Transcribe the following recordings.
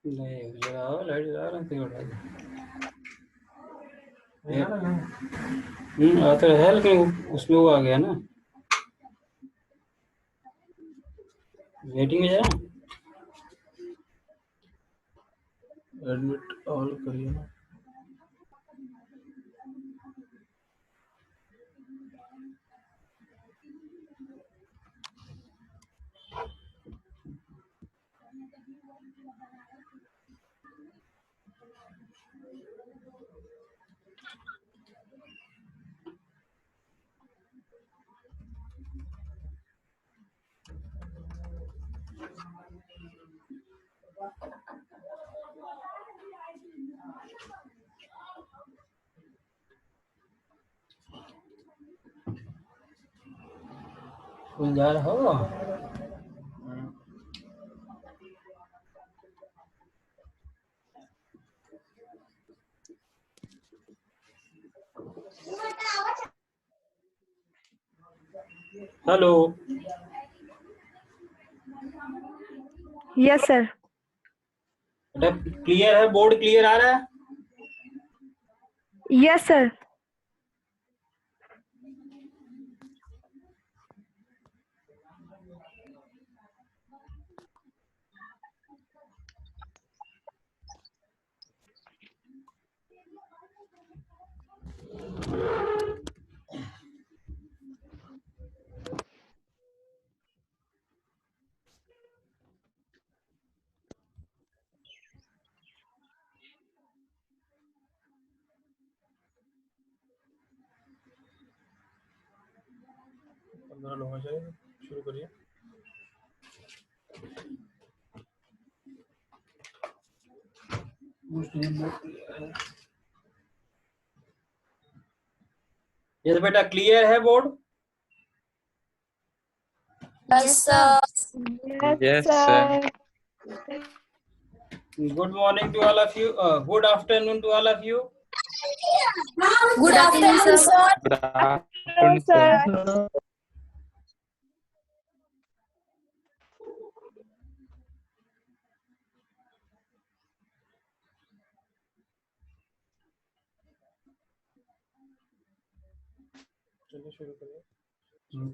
नहीं जलाओ, लाइट जला रहा है आता है, लेकिन उसमें वो आ गया ना, वेटिंग में जा एडमिट ऑल करिए ना। फुल जा रहा हो। Hello, yes sir. बेटा क्लियर है? बोर्ड क्लियर आ रहा है? Yes sir. शुरू करिए। ये बेटा क्लियर है board? Yes, sir. Yes sir. Good morning to all of you. Good afternoon to all of you. Good afternoon, sir. Good afternoon, sir.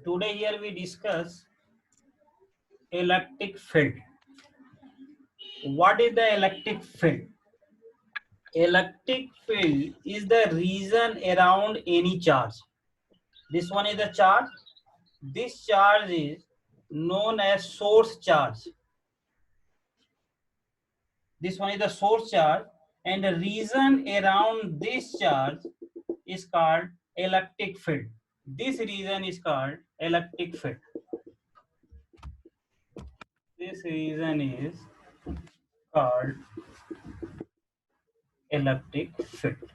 Today here we discuss electric field. What is the electric field? Electric field is the region around any charge. This one is the charge. This charge is known as source charge. This one is the source charge, and the region around this charge is called electric field. This region is called electric field. This region is called electric field.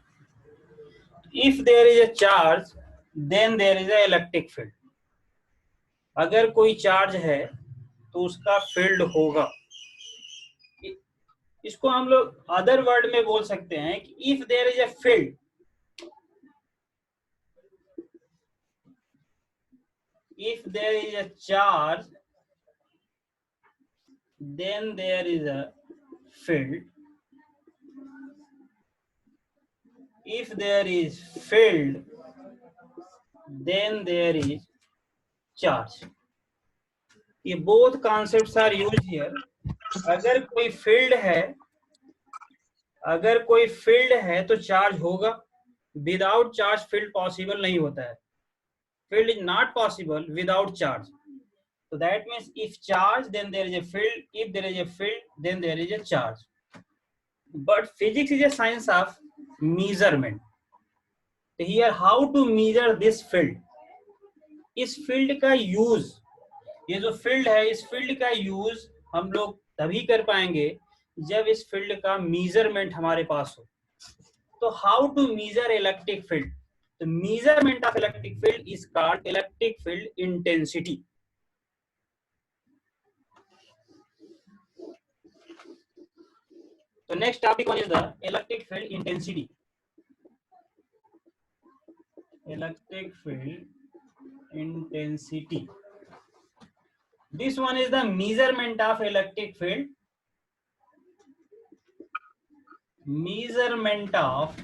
If there is a charge, then there is a electric field. अगर कोई charge है तो उसका field होगा। इसको हम लोग other word में बोल सकते हैं कि if there is a field, if there is a charge, then there is a field. If there is field, then there is charge. ये both concepts are used here. अगर कोई फील्ड है, अगर कोई फील्ड है तो चार्ज होगा। Without charge field possible नहीं होता है। Field is not possible without charge. So that means if charge, then there is a field. If there is a field, then there is a charge. But physics is a science of measurement. So here, how to measure this field? इस field का use, ये जो field है, इस field का use हम लोग तभी कर पाएंगे जब इस फील्ड का मेजरमेंट हमारे पास हो. तो how to measure electric field? The measurement of electric field is called electric field intensity. The next topic one is the electric field intensity. Electric field intensity. This one is the measurement of electric field. Measurement of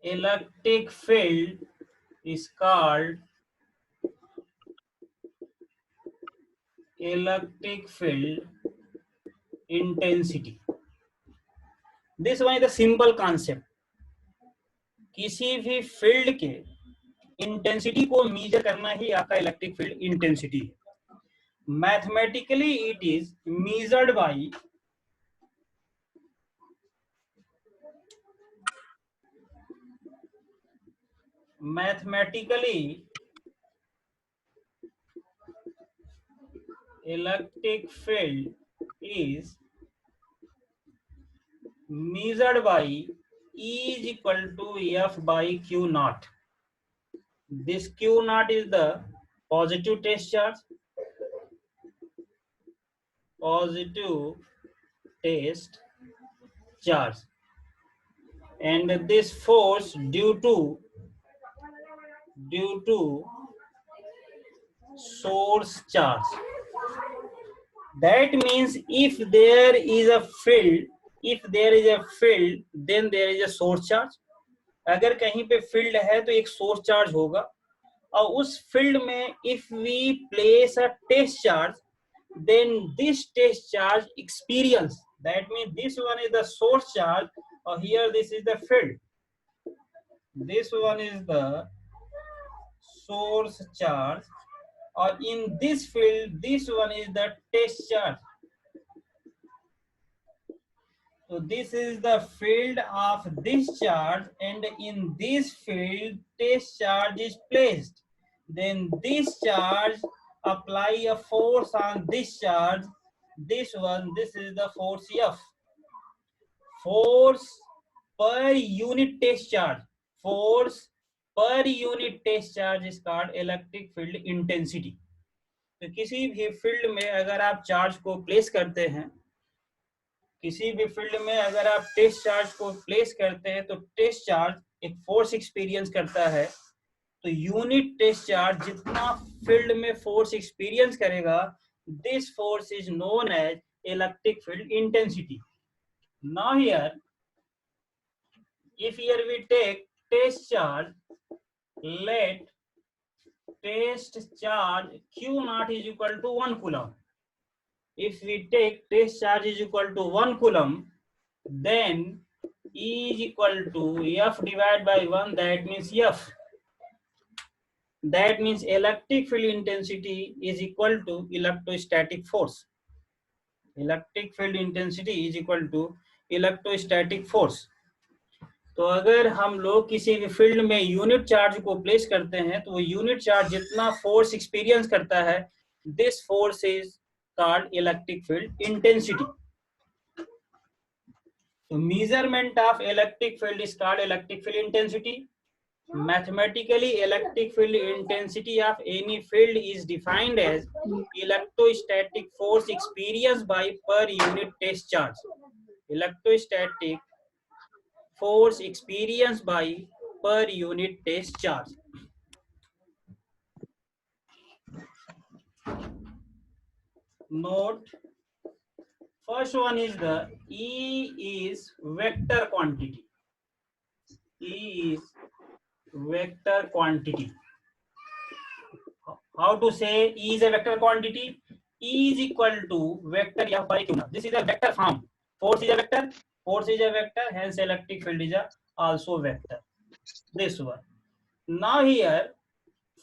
electric field is called electric field intensity. This one is the simple concept. किसी भी field के intensity को major करना ही आपका electric field intensity है. Mathematically it is measured by electric field is measured by E is equal to F by Q naught. This Q naught is the positive test charge. Positive test charge. And this force due to source charge. That means if there is a field, then there is a source charge. अगर कहीं पे field है तो एक source charge होगा, और उस field में if we place a test charge, then this test charge experience, that means this one is the source charge, or here this is the field. This one is the source charge, or in this field this one is the test charge. So this is the field of this charge, and in this field test charge is placed. Then this charge apply a force on this charge. This is the force F. Force per unit test charge. Force per unit test charge is called electric field intensity. तो किसी भी field में अगर आप charge को place करते हैं, किसी भी फील्ड में अगर आप टेस्ट चार्ज को प्लेस करते हैं, तो टेस्ट चार्ज एक फोर्स एक्सपीरियंस करता है. तो यूनिट टेस्ट चार्ज जितना फील्ड में फोर्स एक्सपीरियंस करेगा, this force is known as electric field intensity. Now here if here we take test charge, let test charge Q naught is equal to 1 coulomb. If we take test charge is equal to 1 coulomb, then E is equal to F divided by 1, that means F. That means electric field intensity is equal to electrostatic force. Electric field intensity is equal to electrostatic force. तो अगर हम लोग किसी भी field में unit charge को place करते हैं, तो वो यूनिट चार्ज जितना फोर्स एक्सपीरियंस करता है, this force is called electric field intensity. So measurement of electric field is called electric field intensity. Mathematically, electric field intensity of any field is defined as electrostatic force experienced by per unit test charge. Electrostatic force experienced by per unit test charge. Note, first one is the E is vector quantity. E is vector quantity. How to say E is a vector quantity? E is equal to vector F by Q naught. This is a vector form. Force is a vector. Force is a vector. Hence, electric field is also vector. This one. Now here,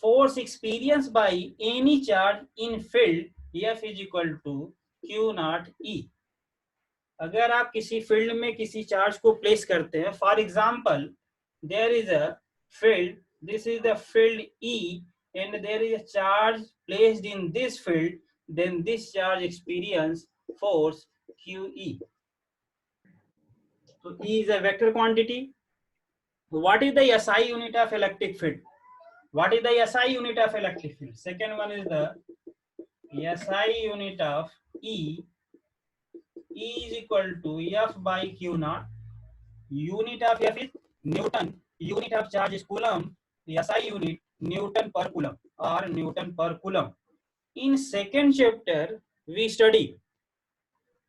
force experienced by any charge in field F is equal to Q naught E. अगर आप किसी field में किसी charge को place करते हैं, for example there is a field, this is the field E, and there is a charge placed in this field, then this charge experience force QE. So E is a vector quantity. What is the SI unit of electric field? What is the SI unit of electric field? Second one is the SI unit of E. E is equal to F by Q naught. Unit of F is Newton. Unit of charge is Coulomb. SI unit Newton per coulomb or Newton per coulomb. In second chapter, we study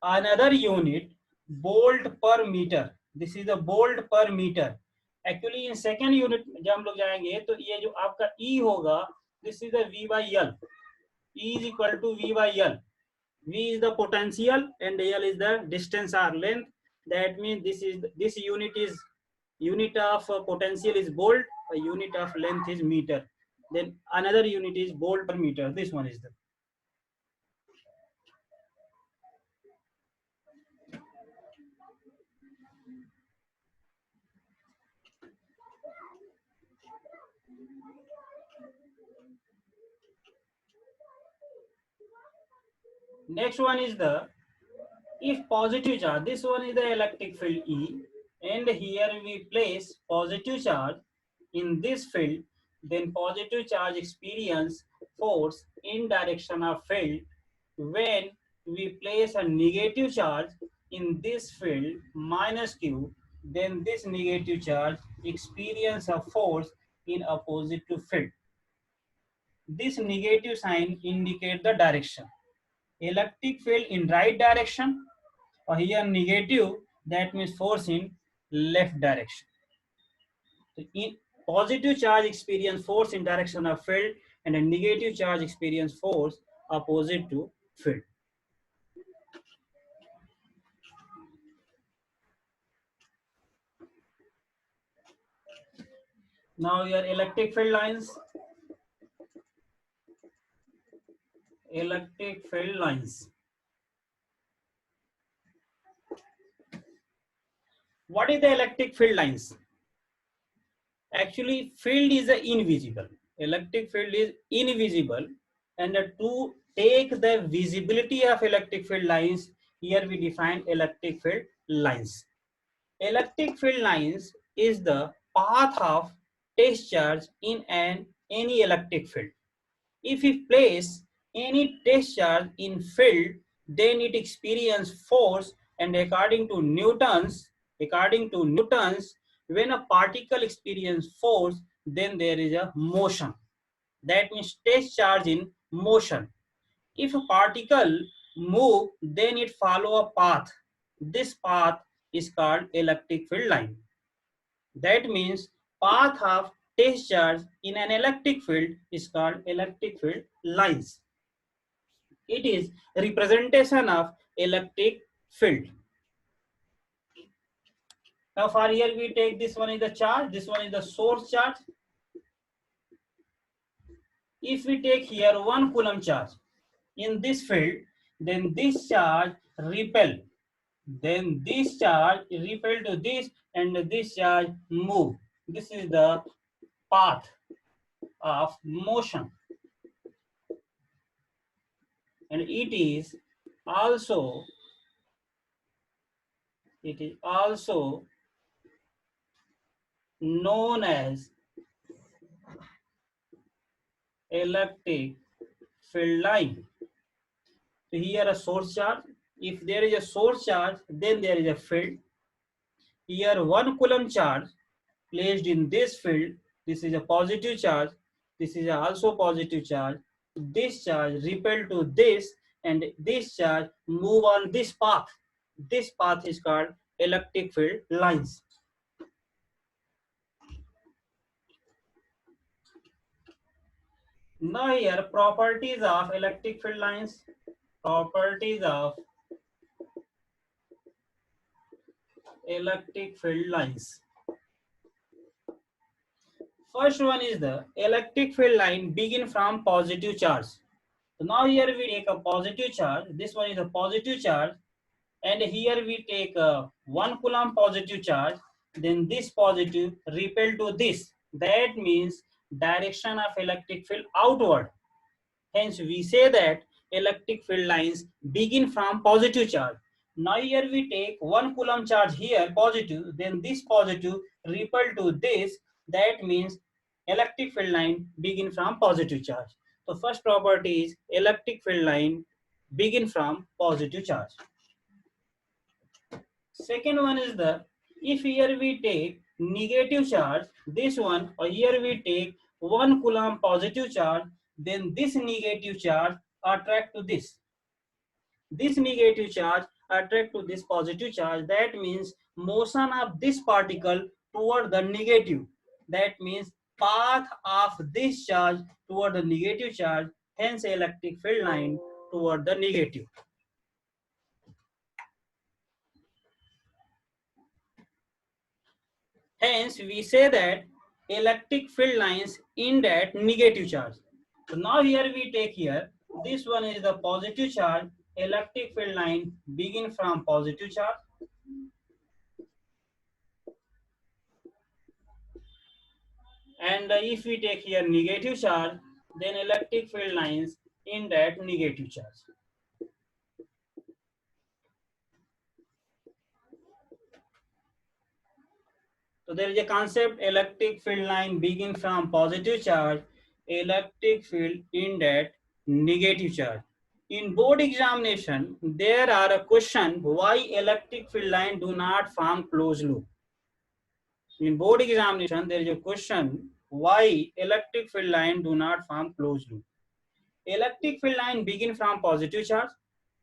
another unit, volt per meter. This is the volt per meter. Actually in second unit जब हम लोग जाएंगे तो ये जो आपका E होगा, this is the V by L. E is equal to V by L. V is the potential and L is the distance or length. That means this unit of potential is volt, a unit of length is meter. Then another unit is volt per meter. This one is the. Next one is the, if positive charge, this one is the electric field E, and here we place positive charge in this field, then positive charge experience force in direction of field. When we place a negative charge in this field minus Q, then this negative charge experience a force in opposite to field. This negative sign indicate the direction. Electric field in right direction, or here negative, that means force in left direction. So in positive charge experience force in direction of field, and a negative charge experience force opposite to field. Now your electric field lines. Electric field lines. What is the electric field lines? Actually, field is invisible. Electric field is invisible, and to take the visibility of electric field lines, here we define electric field lines. Electric field lines is the path of test charge in any electric field. If we place any test charge in field, then it experiences force, and according to Newton's, when a particle experiences force, then there is a motion. That means test charge in motion. If a particle move, then it follow a path. This path is called electric field line. That means path of test charge in an electric field is called electric field lines. It is representation of electric field. Now for here we take this one is the charge, this one is the source charge. If we take here 1 coulomb charge in this field, then this charge repel. Then this charge repel to this, and this charge move. This is the path of motion. And it is also known as electric field line. So here a source charge. If there is a source charge, then there is a field. Here 1 coulomb charge placed in this field. This is a positive charge. This is also positive charge. This charge repel to this, and this charge move on this path. This path is called electric field lines. Now here properties of electric field lines. Properties of electric field lines. First one is the electric field line begin from positive charge. So now here we take a positive charge. This one is a positive charge, and here we take a 1 coulomb positive charge. Then this positive repel to this. That means direction of electric field outward. Hence we say that electric field lines begin from positive charge. Now here we take 1 coulomb charge here positive, then this positive repel to this. That means electric field line begin from positive charge. So first property is electric field line begin from positive charge. Second one is the, if here we take negative charge, this one, or here we take 1 coulomb positive charge, then this negative charge attract to this. This negative charge attract to this positive charge. That means motion of this particle toward the negative. That means path of this charge toward the negative charge. Hence, electric field line toward the negative. Hence, we say that electric field lines in that negative charge. So now here we take here, this one is the positive charge, electric field line begin from positive charge. And if we take here negative charge, then electric field lines in that negative charge. So there is a concept, electric field line begin from positive charge, electric field in that negative charge. In board examination, there are a question why electric field line do not form closed loop. In board examination, there is a question why electric field line do not form closed loop. Electric field line begin from positive charge,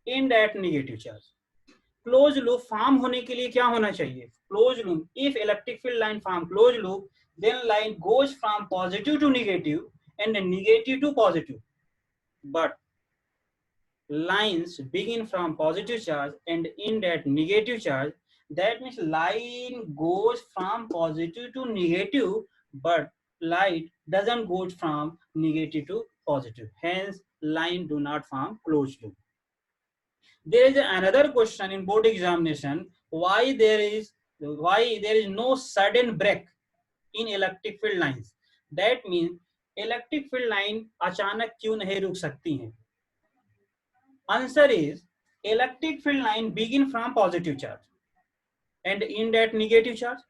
end at negative charge. Close loop form होने के लिए क्या होना चाहिए? Close loop. If electric field line form close loop, then line goes from positive to negative and negative to positive. But lines begin from positive charge and end at negative charge. That means line goes from positive to negative, but light doesn't go from negative to positive. Hence, line do not form closed loop. There is another question in board examination, why there is no sudden break in electric field lines. That means electric field line अचानक क्यों नहीं रुक सकती हैं? Answer is electric field line begin from positive charge and end at negative charge.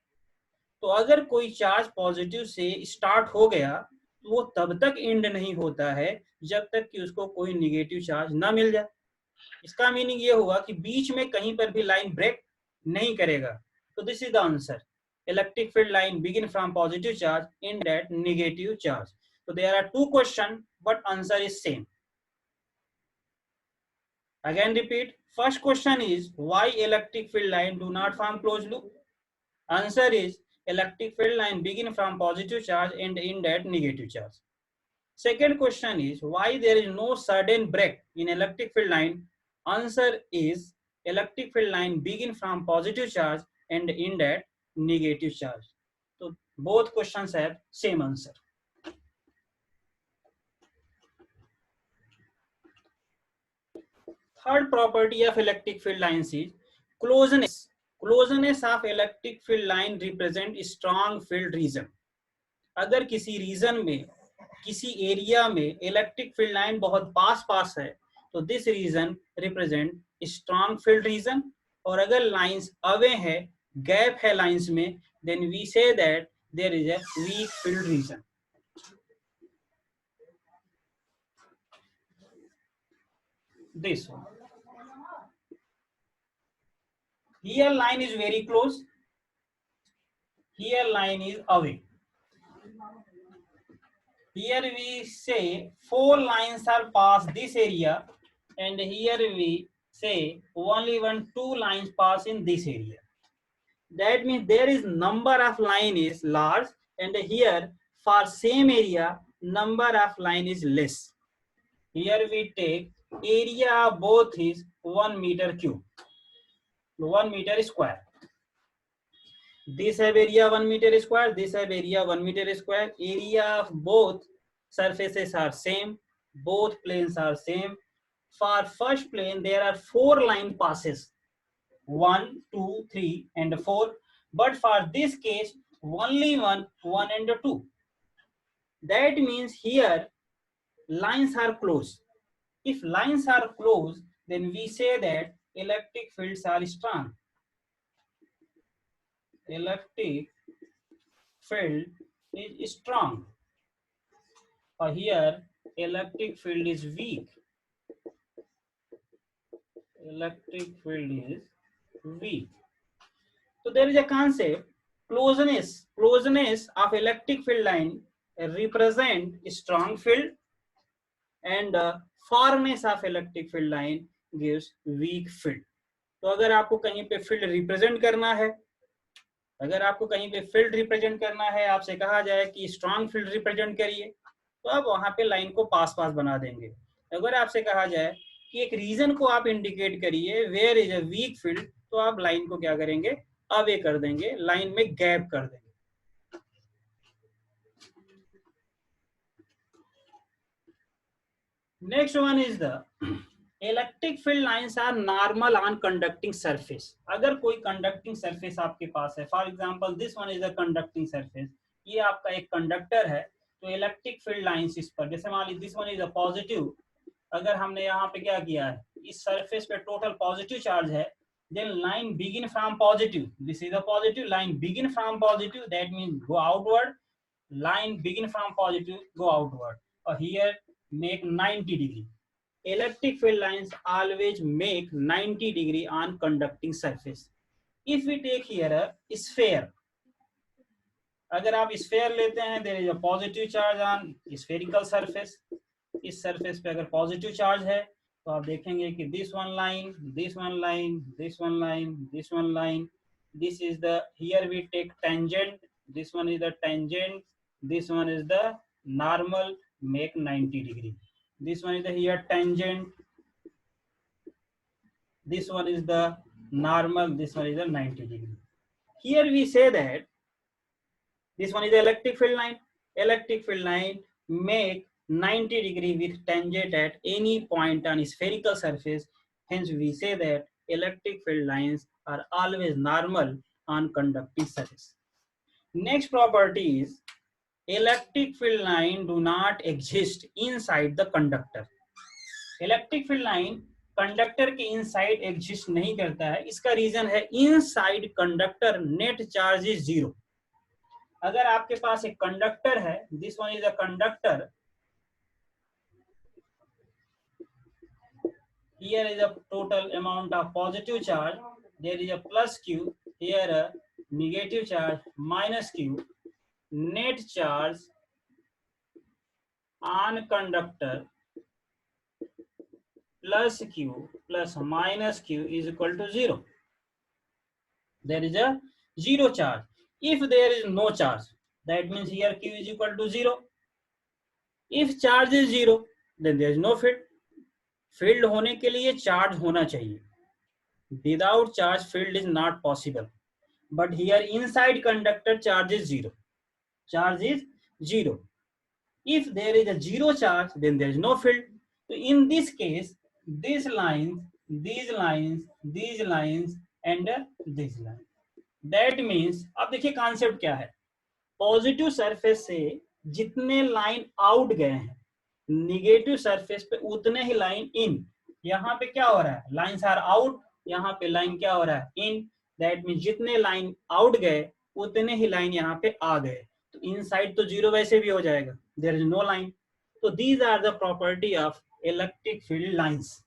तो अगर कोई charge positive से स्टार्ट हो गया तो वो तब तक एंड नहीं होता है जब तक कि उसको कोई नेगेटिव चार्ज ना मिल जाए. इसका मीनिंग ये हुआ कि बीच में कहीं पर भी लाइन ब्रेक नहीं करेगा. तो this is the answer. Electric field line begin from positive charge and at negative charge. So there are two questions, but answer is same. Again repeat. First question is why electric field line do not form closed loop? Answer is electric field line begin from positive charge and end at negative charge. Second question is why there is no sudden break in electric field line? Answer is electric field line begin from positive charge and end at negative charge. So both questions have same answer. Third property of electric field lines is closeness. Closeness of electric field line represent strong field region. अगर किसी reason में, किसी area में electric field line बहुत पास है तो this region represent strong field region. और अगर लाइंस अवे है, गैप है लाइंस में, then we say that there is a weak field region. This one. Here line is very close. Here line is away. Here we say 4 lines are past this area, and here we say only 2 lines pass in this area. That means there is number of line is large, and here for same area number of line is less. Here we take area of both is 1 meter cube, 1 meter square. This have area 1 meter square, this have area 1 meter square. Area of both surfaces are same, both planes are same. For first plane there are 4 line passes, 1, 2, 3 and 4. But for this case only 1 and 2. That means here lines are close. If lines are close, then we say that electric fields are strong. Electric field is strong. Or here electric field is weak. Electric field is weak. So there is a concept, closeness of electric field line represent strong field and farness of electric field line gives weak field. तो अगर आपको कहीं पे field represent करना है, अगर आपको कहीं पे फील्ड रिप्रेजेंट करना है, आपसे कहा जाए कि स्ट्रांग फील्ड रिप्रेजेंट करिए, तो आप वहां पे लाइन को पास पास बना देंगे. अगर आपसे कहा जाए कि एक रीजन को आप इंडिकेट करिए where is a weak field, तो आप लाइन को क्या करेंगे, अवे कर देंगे, लाइन में गैप कर देंगे. Next one is the electric field lines are normal on conducting surface. अगर कोई कंडक्टिंग सरफेस आपके पास है, for example this one is a conducting surface, ये आपका एक कंडक्टर है, तो इलेक्ट्रिक फील्ड लाइंस इस पर, जैसे मान लीजिए this one is a positive, अगर हमने यहाँ पे क्या किया है, इस सरफेस पे टोटल पॉजिटिव चार्ज है, then line begin from positive, this is a positive, line begin from positive, that means go outward, line begin from positive, go outward, or here make 90 degree. Electric field lines always make 90 degree on conducting surface. If we take here a sphere, अगर आप sphere लेते हैं, there is a positive charge on spherical surface, इस surface पे अगर positive charge है, तो आप देखेंगे कि this one line, this one line, this one line, this one line, this is the, here we take tangent, this one is the tangent, this one is the normal, make 90 degree, this one is the here tangent, this one is the normal, this one is the 90 degree. Here we say that this one is the electric field line. Electric field line make 90 degree with tangent at any point on a spherical surface. Hence we say that electric field lines are always normal on conducting surface. Next property is electric field line do not exist inside the conductor. Electric field line conductor के inside exist नहीं करता है. इसका reason है inside conductor net charge is zero. अगर आपके पास एक conductor है, this one is a conductor, here is a total amount of positive charge, there is a plus q, here a negative charge minus q, net charge on conductor plus q plus minus q is equal to 0. There is a zero charge. If there is no charge, that means here q is equal to 0. If charge is 0, then there is no field. Field होने के लिए charge होना चाहिए. Without charge field is not possible. But here inside conductor charge is zero. Charge is zero. If there is a zero charge, then there is no field. तो in this case this lines, these lines, these lines and this line. That means अब देखिए concept क्या है. Positive surface से जितने line out गए हैं, negative surface पे उतने ही लाइन इन. यहाँ पे क्या हो रहा है, लाइन्स आर आउट, यहाँ पे लाइन क्या हो रहा है, इन. दैट मीन जितने लाइन आउट गए उतने ही लाइन यहाँ पे आ गए. तो इनसाइड तो जीरो वैसे भी हो जाएगा, देयर इज नो लाइन. तो these are the property of electric field lines.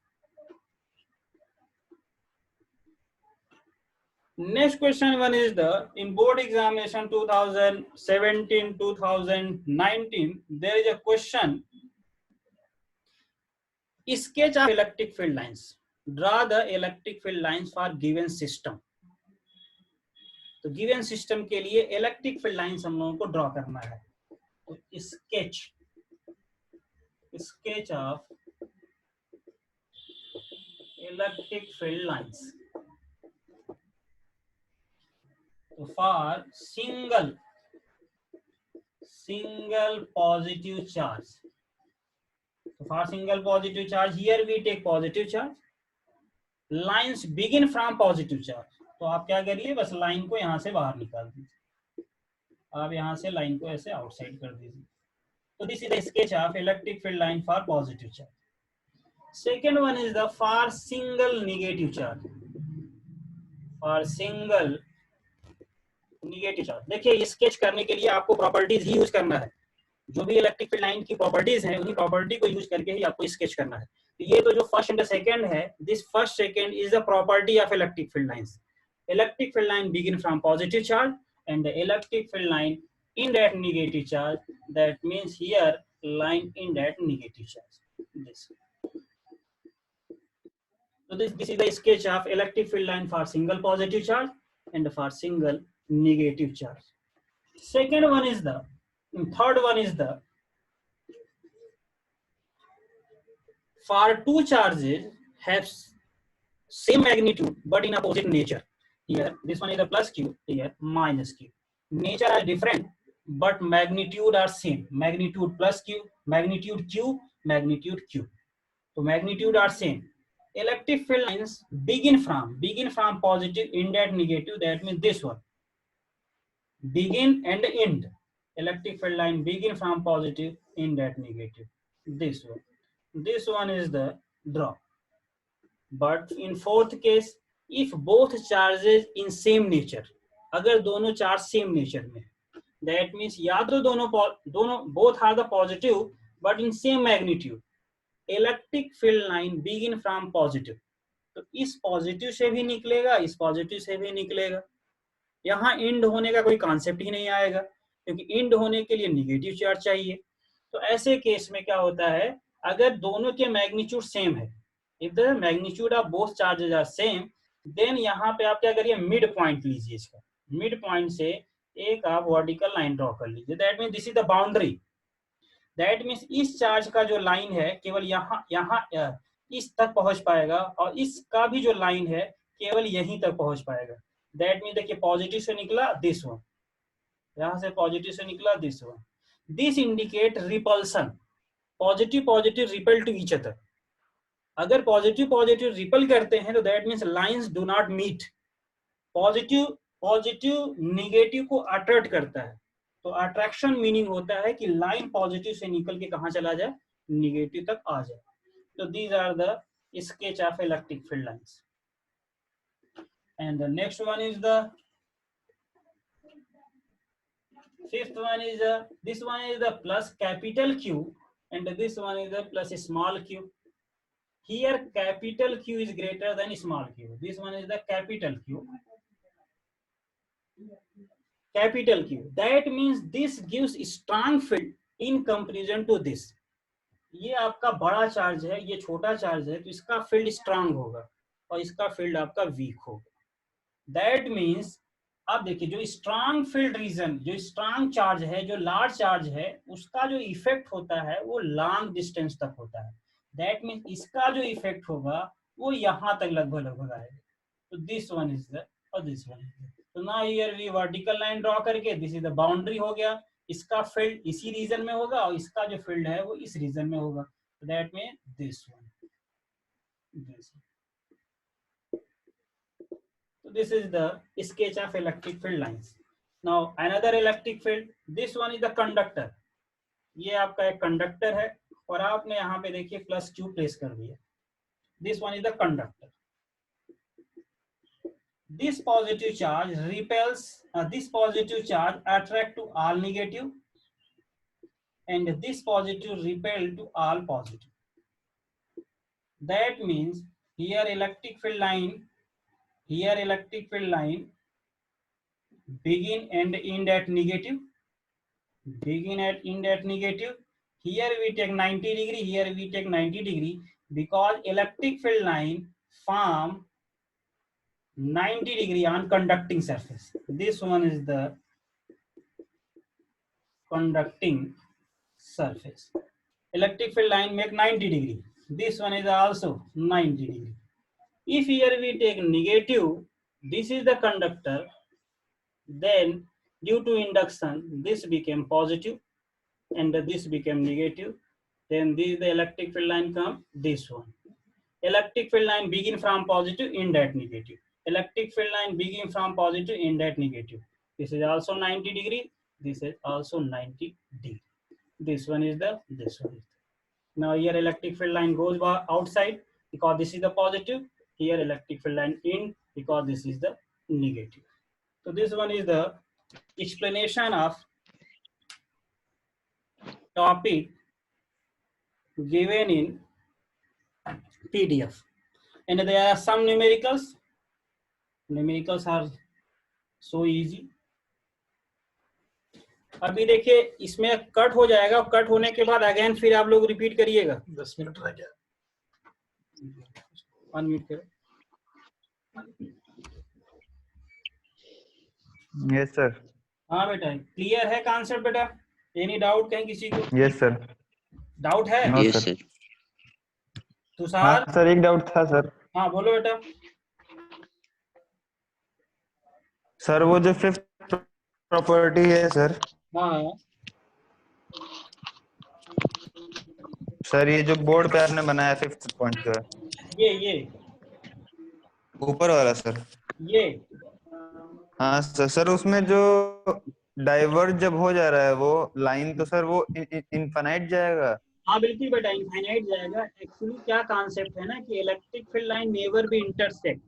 Next question one is the in board examination 2017-2019 there is a question, sketch of electric field lines, draw the electric field lines for given system. तो given system के लिए electric field lines हम लोगों को draw करना है. तो sketch of electric field lines. तो for single positive charge, so for single positive charge here we take positive charge, lines begin from positive charge. तो आप क्या करिए, बस लाइन को यहां से बाहर निकाल दीजिए. आप यहां से लाइन को ऐसे आउटसाइड कर दीजिए. तो this is the sketch of electric field line for positive charge. Second one is the for single negative charge. For single negative charge, देखिए स्केच करने के लिए आपको प्रॉपर्टीज ही यूज करना है. जो भी इलेक्ट्रिक फील्ड लाइन की प्रॉपर्टीज हैं, उन्हीं प्रॉपर्टी को यूज करके ही आपको स्केच करना है. तो ये तो जो फर्स्ट एंड सेकंड है, this first second is the property of electric field lines. Electric field line begin from positive charge and the electric field line in that negative charge. That means here line in that negative charge. This. So this is the sketch of electric field line for single positive charge and for single negative charge. Third one is the for two charges have same magnitude but in opposite nature. Here this one is a plus q, here minus q. Nature are different but magnitude are same. Magnitude plus q, magnitude q, magnitude q. So magnitude are same. Electric field lines begin from positive, end at negative. That means this one. Begin and end. Electric field line begin from positive, end at negative. This one. This one is the draw. But in fourth case, if both charges in same nature, अगर दोनों charge same nature में, that means या तो दोनों both are the positive but in same magnitude. Electric field line begin from positive. तो इस positive से भी निकलेगा, इस पॉजिटिव से भी निकलेगा. यहाँ इंड होने का कोई कॉन्सेप्ट ही नहीं आएगा क्योंकि इंड होने के लिए निगेटिव चार्ज चाहिए. तो ऐसे केस में क्या होता है, अगर दोनों के मैग्नीट्यूड सेम है, if the magnitude of both charges are same, then यहाँ पे आप क्या करिए, मिड पॉइंट लीजिए. इसका मिड पॉइंट से एक आप वर्टिकल लाइन ड्रॉ कर लीजिए. That means this is the boundary. That means इस चार्ज का जो लाइन है केवल यहाँ इस तक पहुंच पाएगा और इसका भी जो लाइन है केवल यहीं तक पहुंच पाएगा. दैट मीन्स देखिए पॉजिटिव से निकला दिस वन, यहां से पॉजिटिव से निकला this one. This indicate repulsion. Positive repel to each other. अगर पॉजिटिव रिपल करते हैं तो that means lines do not meet. Positive negative को अट्रैक्ट करता है. तो अट्रैक्शन मीनिंग होता है कि लाइन पॉजिटिव से निकल के कहां चला जाए, निगेटिव तक आ जाए. तो these are the sketch of electric field lines. And the next one is the fifth one is this one is the plus capital Q and this one is the plus small q. Here capital Q is greater than small q. This one is the capital Q. Capital Q. That means this gives strong field in comparison to this. ये आपका बड़ा charge है, ये छोटा charge है, तो इसका field strong होगा और इसका फील्ड आपका वीक होगा. दैट मीन्स अब देखिए जो स्ट्रांग फील्ड रीजन, जो स्ट्रांग चार्ज है, जो लार्ज चार्ज है, उसका जो इफेक्ट होता है वो लॉन्ग डिस्टेंस तक होता है. दैट मीन्स इसका जो इफेक्ट होगा वो यहाँ तक लगभग आएगा. तो दिस वन इज द और दिस वन इज द. तो now here we vertical line draw करके दिस इज द बाउंड्री हो गया. इसका फील्ड इसी रीजन में होगा और इसका जो फील्ड है वो इस रीजन में होगा. तो that mean this one, this. So this is the sketch of electric field lines. Now another electric field, this one is the conductor. ये आपका एक कंडक्टर है और आपने यहाँ पे देखिए प्लस क्यू प्लेस कर दिया. This one is the conductor. This positive charge repels, this positive charge attract to all negative and this positive repel to all positive. That means here electric field line begin and end at negative. Here we take 90 degree, here we take 90 degree because electric field line form 90 degree on conducting surface. This one is the conducting surface. Electric field line make 90 degree. This one is also 90 degree. If here we take negative, this is the conductor, then due to induction, this became positive and this became negative. Then this the electric field line come, this one. Electric field line begin from positive, end at negative. Electric field line begin from positive, end at negative. This is also 90 degree. This is also 90 degree. This one is the, this one is the. Now here electric field line goes outside because this is the positive. Here electric field line in because this is the negative. So this one is the explanation of topic given in PDF. And there are some numericals. Numericals are so easy. अभी देखिए इसमें cut हो जाएगा, cut होने के बाद again फिर आप लोग रिपीट करिएगा। 10 मिनट रह गया। अनम्यूट करो। Yes sir. हाँ बेटा, क्लियर है कॉन्सेप्ट बेटा? एनी डाउट कहीं किसी को? Yes sir. डाउट है? No yes sir. Sir. Tushar? हाँ सर, एक डाउट था सर। हाँ बोलो बेटा। सर वो जो फिफ्थ प्रॉपर्टी है सर, हाँ सर ये जो बोर्ड पे आपने बनाया फिफ्थ पॉइंट जो है ये ऊपर वाला सर। ये हाँ सर, सर उसमें जो डाइवर्ज जब हो जा रहा है वो लाइन, तो सर वो इनफाइनाइट जाएगा। हाँ बिल्कुल बेटा, इनफाइनाइट जाएगा। एक्चुअली क्या कॉन्सेप्ट है ना कि electric field line never be intersect.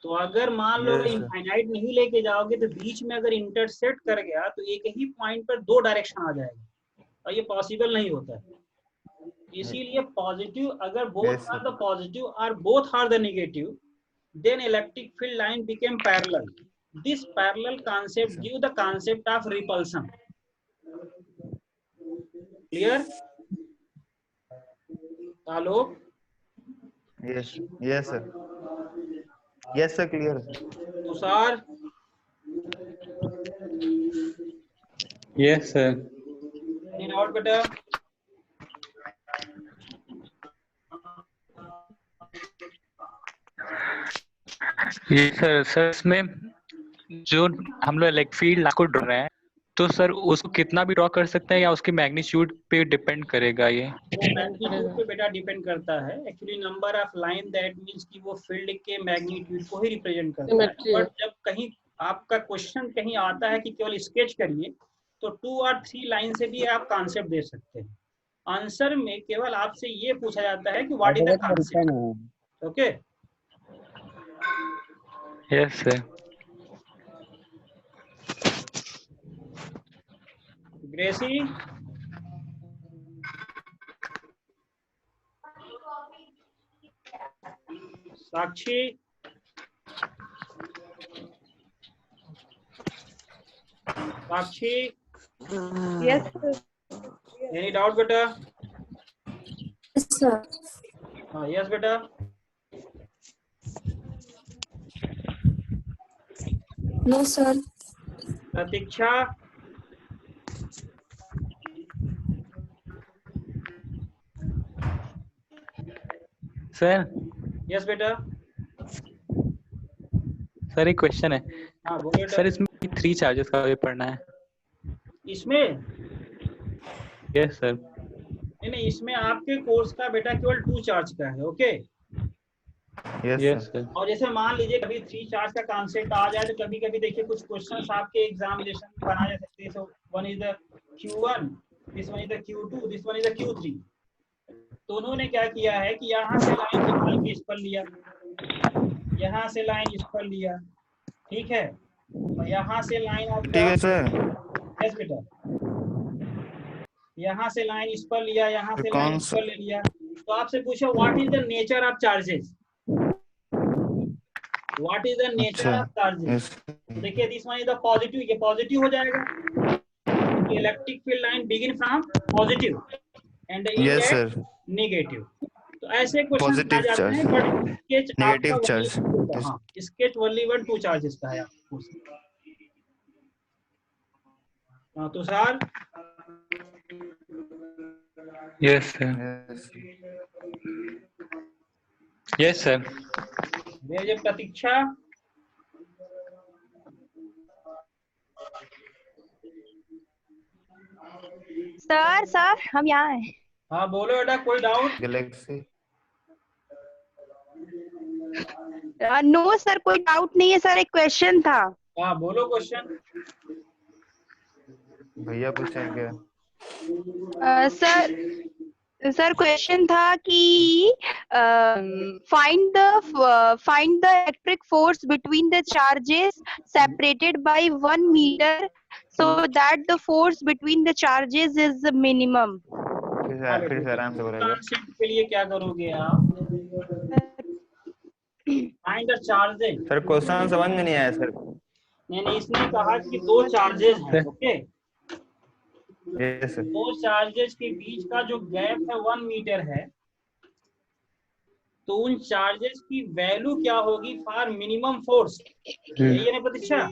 तो अगर मान लो Yes, sir. इनफाइनाइट नहीं लेके जाओगे तो बीच में अगर इंटरसेक्ट कर गया तो एक ही पॉइंट पर दो डायरेक्शन आ जाएगा, और ये पॉसिबल नहीं होता है। इसीलिए पॉजिटिव, अगर both Yes, sir. Are the positive और both are the negative, then electric field line became parallel. This parallel concept give the concept of repulsion. Clear? Alok? Yes yes sir. Yes sir, clear. Tushar? Yes, sir. Any doubt बेटा? ये sir इसमें जो हम लोग electric field को draw रहे हैं, तो सर उसको कितना भी ड्रॉ कर सकते हैं या उसकी मैग्नीट्यूड पे डिपेंड करेगा ये? वो मैग्नीट्यूड पे बेटा डिपेंड करता है। Actually number of line that means कि वो फील्ड के मैग्नीट्यूड को ही रिप्रेजेंट करता है। बट जब कहीं आपका क्वेश्चन कहीं आता है कि केवल स्केच करिए, तो 2 और 3 लाइन से भी आप कॉन्सेप्ट दे सकते हैं। आंसर में केवल आपसे ये पूछा जाता है कि what is the concept. Okay? Yes sir. Gracy? Sakshi? Sakshi? Yes, sir. Any doubt बेटा? Yes, sir. हाँ यस बेटा। No, sir. Pratiksha? Sir yes बेटा। सर एक क्वेश्चन है हाँ बोलो बेटा। सर, इसमें 3 चार्जेस का भी पढ़ना है। इसमें यस सर। नहीं, इसमें आपके कोर्स का बेटा केवल 2 चार्ज का है। Okay? Yes yes sir. Sir. और जैसे मान लीजिए कभी 3 चार्ज का कॉन्सेप्ट आ जाए तो कभी कभी देखिए कुछ क्वेश्चंस आपके एग्जामिनेशन में बनाए जा सकते हैं। So one is the Q1, this one is the Q2, this one is the Q3। तो उन्होंने क्या किया है कि यहाँ से लाइन निकाल के इस पर लिया, यहाँ से लाइन इस पर लिया, ठीक है, और यहाँ से लाइन ठीक है सर। यस बेटा, यहाँ से लाइन इस पर लिया, यहाँ से लाइन इस पर ले लिया। तो आपसे पूछो what is the nature of charges, what is the nature of charges. देखिए this one is the positive, ये पॉजिटिव हो जाएगा। Electric field line begin from positive and end at negative. तो ऐसे क्वेश्चन आ जाते हैं, बट स्केच नेगेटिव चार्ज। हाँ, स्केच ओनली 2 चार्जेस का है आपको। हाँ Tushar? Yes sir. Yes sir. मेरे प्रतीक्षा? सर हम यहाँ हैं। हाँ बोलो बेटा, कोई डाउट? गैलेक्सी। नो सर, कोई डाउट नहीं है सर, एक क्वेश्चन था। हाँ बोलो क्वेश्चन। भैया पूछेंगे। सर क्वेश्चन था कि find the electric force between the charges separated by 1 metre so that the force between the charges is the minimum. फिर से आराम से बोलेगा। कॉन्सेप्ट के लिए क्या करोगे आप? Find the charges. Sir question समझ में नहीं आया सर। यानी इसने कहा कि दो चार्जेस हैं, ओके, यस सर। दो चार्जेस के बीच का जो गैप है 1 मीटर है, तो उन चार्जेस की वैल्यू क्या होगी फॉर मिनिमम फोर्स, यही है ना प्रतीक्षा?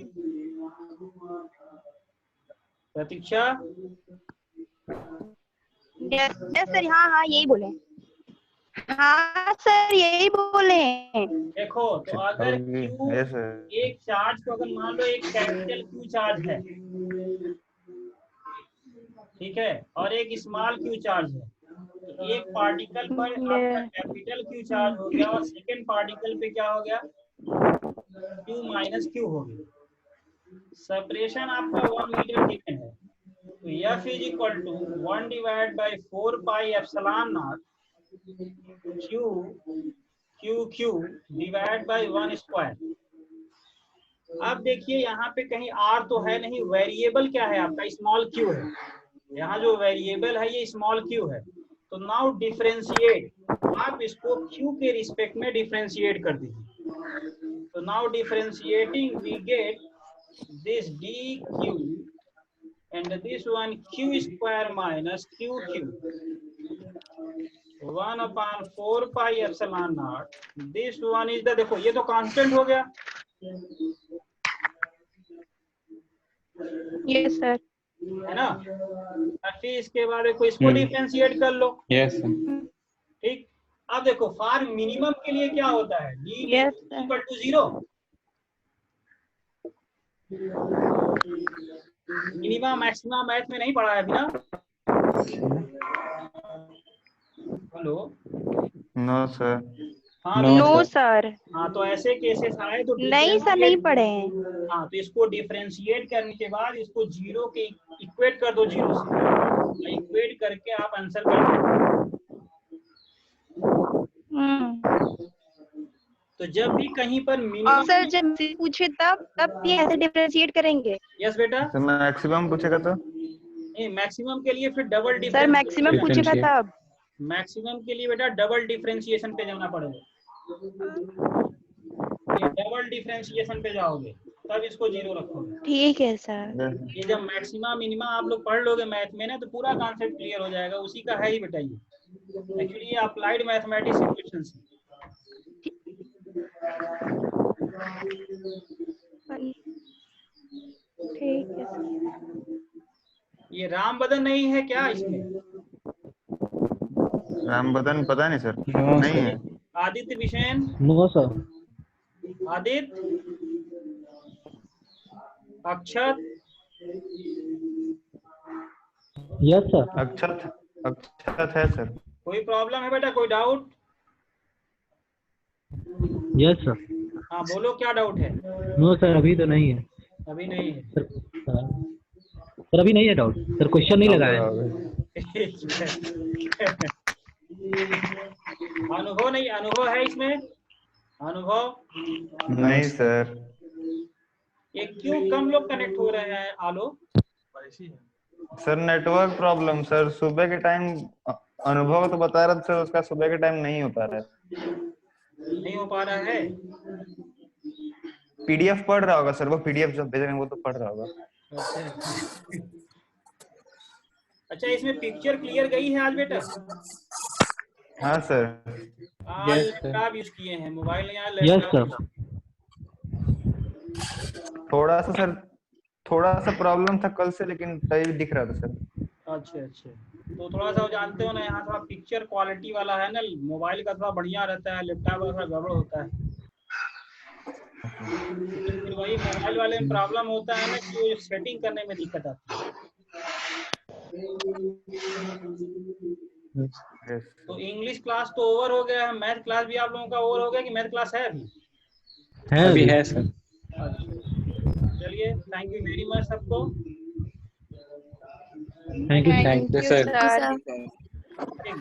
प्रतीक्षा, यस सर, हाँ यही बोले। हाँ सर यही बोले। देखो तो अगर Q यस सर। एक चार्ज को अगर मान लो एक कैपिटल Q चार्ज है, ठीक है, और एक स्मॉल Q चार्ज है, तो एक पार्टिकल पर आपका कैपिटल Q चार्ज हो गया और सेकेंड पार्टिकल पे क्या हो गया, Q माइनस Q हो गया। सेपरेशन आपका 1 मीटर गिवन है, तो F is equal to 1 divide by 4 pi epsilon naught Q divide by 1 square. अब देखिए यहाँ पे कहीं R तो है नहीं, वेरिएबल क्या है आपका, स्मॉल q है, यहाँ जो वेरिएबल है ये स्मॉल q है। तो नाउ डिफरेंशिएट, आप इसको q के रिस्पेक्ट में डिफरेंशिएट कर दीजिए। तो now differentiating we get this dq and this one q square minus qq 1/4 pi epsilon naught, this one is the, देखो ये तो कांस्टेंट हो गया, यस सर। है ना, और फिर इसके बाद देखो इसको डिफरेंशिएट कर लो, यस ठीक। अब देखो फॉर मिनिमम के लिए क्या होता है, d Yes, sir. Equal to 0, minimum maximum math में नहीं पढ़ा है अभी ना? Hello, no sir. हाँ No, नो sir. सर, हाँ, तो ऐसे केसेस आए तो नहीं सर नहीं पढ़े हैं। हाँ, तो इसको डिफरेंशिएट करने के बाद इसको जीरो के इक्वेट कर दो, जीरो से इक्वेट करके आप आंसर कर दो। तो जब भी कहीं पर और मिनिमम, सर जब पूछे तब ये ऐसे डिफरेंशिएट करेंगे। यस बेटा, तो मैक्सिमम पूछेगा तो नहीं मैक्सिमम के लिए फिर डबल सर मैक्सिमम पूछेगा तब। मैक्सिमम के लिए बेटा डबल डिफरेंशिएशन पे जाना पड़ेगा, ये डबल डिफरेंशिएशन पे जाओगे तब इसको जीरो रखोगे। ठीक है सर। ये जब मैक्सिमा मिनिमा आप लोग पढ़ लोगे मैथ में ना, तो पूरा कॉन्सेप्ट क्लियर हो जाएगा, उसी का है ही बेटा ये, एक्चुअली ये अप्लाइड मैथमेटिक्स इक्वेशंस है। ठीक है सर। ये राम बदन नहीं है क्या इसमें? राम बदन पता नहीं सर। No, नहीं sir. है। Aditya Vishen, no sir. Aditya, Akshat, yes sir. Akshat है सर। कोई प्रॉब्लम है बेटा, कोई डाउट? Yes sir. हाँ बोलो क्या डाउट है? नो सर अभी तो नहीं है अभी नहीं है। सर अभी नहीं है डाउट सर, क्वेश्चन नहीं लगाया है। अनुभव नहीं, अनुभव है इसमें? अनुभव नहीं सर। ये क्यों कम लोग कनेक्ट हो रहे हैं आलोक? सर नेटवर्क प्रॉब्लम सर, सुबह के टाइम अनुभव तो बता रहा था सर, उसका सुबह के टाइम नहीं हो पा रहा है। नहीं हो पा रहा है? पीडीएफ पढ़ रहा होगा सर, वो पीडीएफ जो भेज रहे हैं वो तो पढ़ रहा होगा। अच्छा, इसमें पिक्चर क्लियर गई है आज बेटा? हाँ सर। आज Yes, sir. लैपटॉप यूज किए हैं, मोबाइल नहीं, आज यस लैपटॉप। सर। थोड़ा सा प्रॉब्लम था कल से, लेकिन तभी दिख रहा था सर। अच्छा अच्छा, तो थोड़ा सा जानते हो ना, यहाँ थोड़ा पिक्चर क्वालिटी वाला है ना, मोबाइल का थोड़ा बढ़िया रहता है, लैपटॉप का थोड़ा गड़बड़ होता है। फिर वही मोबाइल वाले में प्रॉब्लम होता है ना कि वो सेटिंग करने में दिक्कत आती है। Yes. तो इंग्लिश क्लास तो ओवर हो गया है, मैथ क्लास भी आप लोगों का ओवर हो गया कि मैथ क्लास है अभी? अभी है सर। चलिए, थैंक यू वेरी मच सबको। Thank you Thank you, sir. Sir. ठीक है।